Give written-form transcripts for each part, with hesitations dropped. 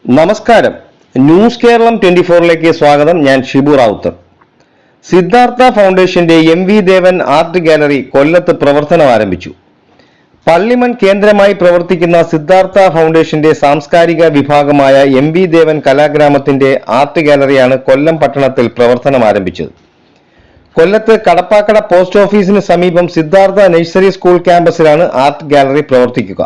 നമസ്കാരം, ന്യൂസ് കേരളം 24ലേക്ക് സ്വാഗതം. ഞാൻ ഷിബു റാവുത്തർ. സിദ്ധാർത്ഥ ഫൗണ്ടേഷന്റെ MV ദേവൻ ആർട്ട് ഗാലറി കൊല്ലത്ത് പ്രവർത്തനം ആരംഭിച്ചു. പള്ളിമൺ കേന്ദ്രമായി പ്രവർത്തിക്കുന്ന സിദ്ധാർത്ഥ ഫൗണ്ടേഷന്റെ സാംസ്കാരിക വിഭാഗമായ MV ദേവൻ കലാഗ്രാമത്തിന്റെ ആർട്ട് ഗാലറിയാണ് കൊല്ലം പട്ടണത്തിൽ പ്രവർത്തനം ആരംഭിച്ചത്. കൊല്ലത്ത് കടപ്പാക്കട പോസ്റ്റ് ഓഫീസിന് സമീപം സിദ്ധാർത്ഥ നഴ്സറി സ്കൂൾ ക്യാമ്പസിലാണ് ആർട്ട് ഗാലറി പ്രവർത്തിക്കുക.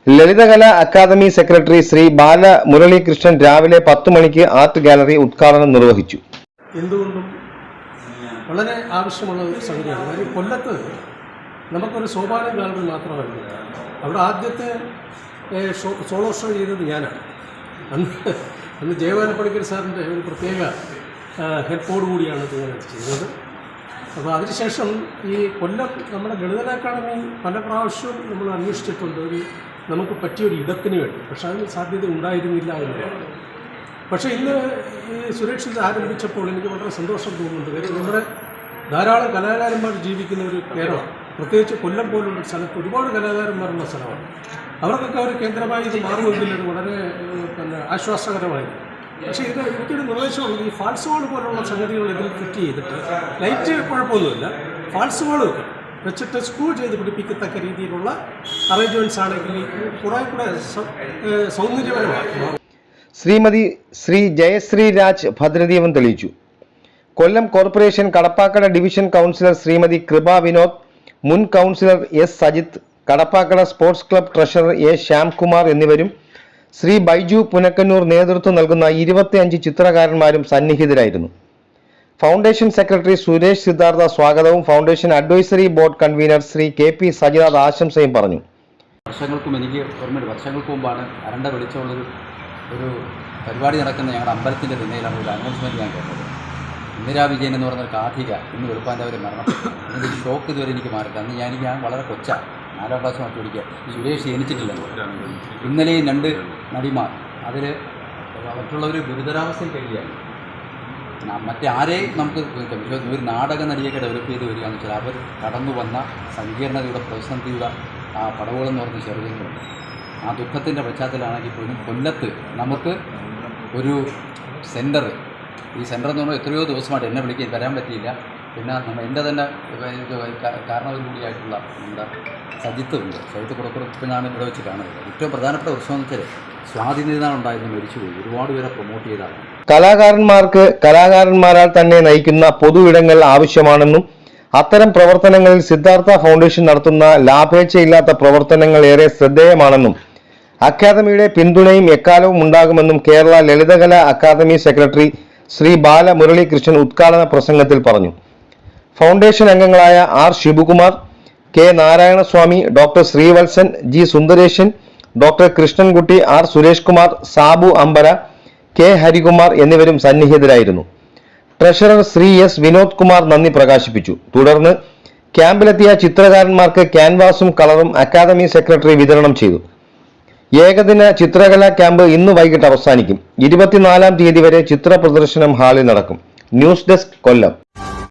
ലളിതകലാ അക്കാദമി സെക്രട്ടറി ശ്രീ ബാല മുരളീകൃഷ്ണൻ രാവിലെ 10 മണിക്ക് ആർട്ട് ഗാലറി ഉദ്ഘാടനം നിർവഹിച്ചു. എന്തുകൊണ്ടും വളരെ ആവശ്യമുള്ള ഒരു സംഗതിയാണ്. കാര്യം കൊല്ലത്ത് നമുക്കൊരു സോപാന ഗാലറി മാത്രമല്ല, അവിടെ ആദ്യത്തെ സോളോ ഷോ ചെയ്തത് ഞാനാണ്. അന്ന് ജയവാല പണിക്കർ സാറിൻ്റെ ഒരു പ്രത്യേക ഹെൽപ്പോട് കൂടിയാണ് ചെയ്തത്. അപ്പോൾ അതിനുശേഷം ഈ കൊല്ലം നമ്മുടെ ലളിതകലാ അക്കാദമി പല പ്രാവശ്യവും നമ്മൾ അന്വേഷിച്ചിട്ടുണ്ട് നമുക്ക് പറ്റിയൊരു ഇടത്തിന് വേണ്ടി. പക്ഷേ അതിന് സാധ്യത ഉണ്ടായിരുന്നില്ല എന്നുള്ളതാണ്. പക്ഷേ ഇന്ന് ഈ സുരേഷ് ഇത് ആരംഭിച്ചപ്പോൾ എനിക്ക് വളരെ സന്തോഷം തോന്നുന്നുണ്ട്. കാര്യം നമ്മുടെ ധാരാളം കലാകാരന്മാർ ജീവിക്കുന്ന ഒരു കേരളം, പ്രത്യേകിച്ച് കൊല്ലം പോലുള്ള സ്ഥലത്ത് ഒരുപാട് കലാകാരന്മാരുള്ള സ്ഥലമാണ്. അവർക്കൊക്കെ ഒരു കേന്ദ്രമായി ഇത് മാറുമെങ്കിൽ അത് വളരെ ആശ്വാസകരമായിരുന്നു. പക്ഷേ ഇത് എനിക്കൊരു നിർദ്ദേശമുള്ളത്, ഈ ഫാൾസ് വാൾ പോലുള്ള സംഗതികൾ ഇതിൽ ഫിറ്റ് ചെയ്തിട്ട് ലൈറ്റ് കുഴപ്പമൊന്നുമില്ല, ഫാൾസ് വാൾ വെച്ചിട്ട് സ്ക്രൂ ചെയ്ത് പിടിപ്പിക്കത്തക്ക രീതിയിലുള്ള അറേഞ്ച്മെൻറ്റ്സ് ആണെങ്കിൽ കുറേ കൂടെ സൗന്ദര്യപരമാണ്. ശ്രീമതി ശ്രീ ജയശ്രീ രാജ് ഭദ്രദീപം തെളിയിച്ചു. Kollam corporation Kadappakada division councillor Shrimati Kripa Vinod, മുൻ councillor S Sajith, Kadappakada sports club treasurer A Shyamkumar എന്നിവരും ശ്രീ ബൈജു പുനക്കന്നൂർ നേതൃത്വം നൽകുന്ന 25 ചിത്രകാരന്മാരും സന്നിഹിതരായിരുന്നു. ഫൗണ്ടേഷൻ സെക്രട്ടറി സുരേഷ് സിദ്ധാർത്ഥ സ്വാഗതവും foundation advisory board convener Shri KP Sajinath ആശംസയും പറഞ്ഞു. എനിക്ക് ഓർമ്മയുണ്ട്, വർഷങ്ങൾക്ക് മുമ്പാണ് അരണ്ട വെളിച്ചമുള്ളൊരു പരിപാടി നടക്കുന്ന ഞങ്ങളുടെ അമ്പലത്തിൻ്റെ തിണ്ണയിലാണ് ഒരു അനൗൺസ്മെൻറ്റ് ഞാൻ കേട്ടത്. ഇന്ദിരാ വിജയൻ എന്ന് പറഞ്ഞൊരു കാഥിക ഇന്ന് വെളുപ്പാൻ്റെ അവർ മരണപ്പെട്ടു. അതിൻ്റെ ഷോക്ക് ഇതുവരെ എനിക്ക് മാറില്ല. അന്ന് ഞാൻ വളരെ കൊച്ചാണ്, 4ാം ക്ലാസ് മറ്റു പഠിക്കുക. സുരേഷ് ജനിച്ചിട്ടില്ല. ഇന്നലെയും 2 നടിമാർ അതിൽ മറ്റുള്ളവർ ഗുരുതരാവസ്ഥയിൽ കഴിയുകയാണ്. മറ്റേ ആരെയും നമുക്ക് ഒരു നാടക നടിയൊക്കെ ഡെവലപ്പ് ചെയ്ത് വരികയെന്ന് വെച്ചാൽ അവർ കടന്നു വന്ന സങ്കീർണതയുടെ പ്രതിസന്ധിയുടെ ആ പടവുകളെന്ന് പറഞ്ഞ് ചെറുതുണ്ട്. ആ ദുഃഖത്തിൻ്റെ പശ്ചാത്തലമാണെങ്കിൽ പോലും കൊല്ലത്ത് നമുക്ക് ഒരു സെൻറ്റർ, ഈ സെൻറ്റർ എന്ന് പറഞ്ഞാൽ എത്രയോ ദിവസമായിട്ട് എന്നെ വിളിക്കാൻ വരാൻ പറ്റിയില്ല. പിന്നെ എൻ്റെ തന്നെ കാരണവർ കൂടിയായിട്ടുള്ള നമ്മുടെ സജിത്തുണ്ട്, സജിത്ത് കുടക്കുറപ്പിനാണ് ഇവിടെ വെച്ച് കാണുന്നത്. ഏറ്റവും പ്രധാനപ്പെട്ട പ്രശ്നം എന്ന് വെച്ചാൽ സ്വാധീനതാണ് ഉണ്ടായിരുന്നു, മരിച്ചുപോയി. ഒരുപാട് പേരെ പ്രൊമോട്ട് ചെയ്താണ്. കലാകാരന്മാർക്ക് കലാകാരന്മാരാൽ തന്നെ നയിക്കുന്ന പൊതു ഇടങ്ങൾ ആവശ്യമാണെന്നും അത്തരം പ്രവർത്തനങ്ങളിൽ സിദ്ധാർത്ഥ ഫൗണ്ടേഷൻ നടത്തുന്ന ലാഭേച്ഛയില്ലാത്ത പ്രവർത്തനങ്ങൾ ഏറെ ശ്രദ്ധേയമാണെന്നും അക്കാദമിയുടെ പിന്തുണയും എക്കാലവും ഉണ്ടാകുമെന്നും കേരള ലളിതകലാ അക്കാദമി സെക്രട്ടറി ശ്രീ ബാല മുരളീകൃഷ്ണൻ ഉദ്ഘാടന പ്രസംഗത്തിൽ പറഞ്ഞു. ഫൗണ്ടേഷൻ അംഗങ്ങളായ R Sivakumar, K Narayanaswamy, doctor Srivatsan, G Sundaresan, doctor Krishnankutty, R Suresh Kumar, Sabu Ambara, K Harikumar എന്നിവരും സന്നിഹിതരായിരുന്നു. ട്രഷറർ ശ്രീ S വിനോദ് കുമാർ നന്ദി പ്രകാശിപ്പിച്ചു. തുടർന്ന് ക്യാമ്പിലെത്തിയ ചിത്രകാരന്മാർക്ക് ക്യാൻവാസും കളറും അക്കാദമി സെക്രട്ടറി വിതരണം ചെയ്തു. ഏകദിന ചിത്രകലാ ക്യാമ്പ് ഇന്ന് വൈകിട്ട് അവസാനിക്കും. 24-ാം തീയതി വരെ ചിത്ര പ്രദർശനം ഹാളിൽ നടക്കും. ന്യൂസ് ഡെസ്ക്, കൊല്ലം.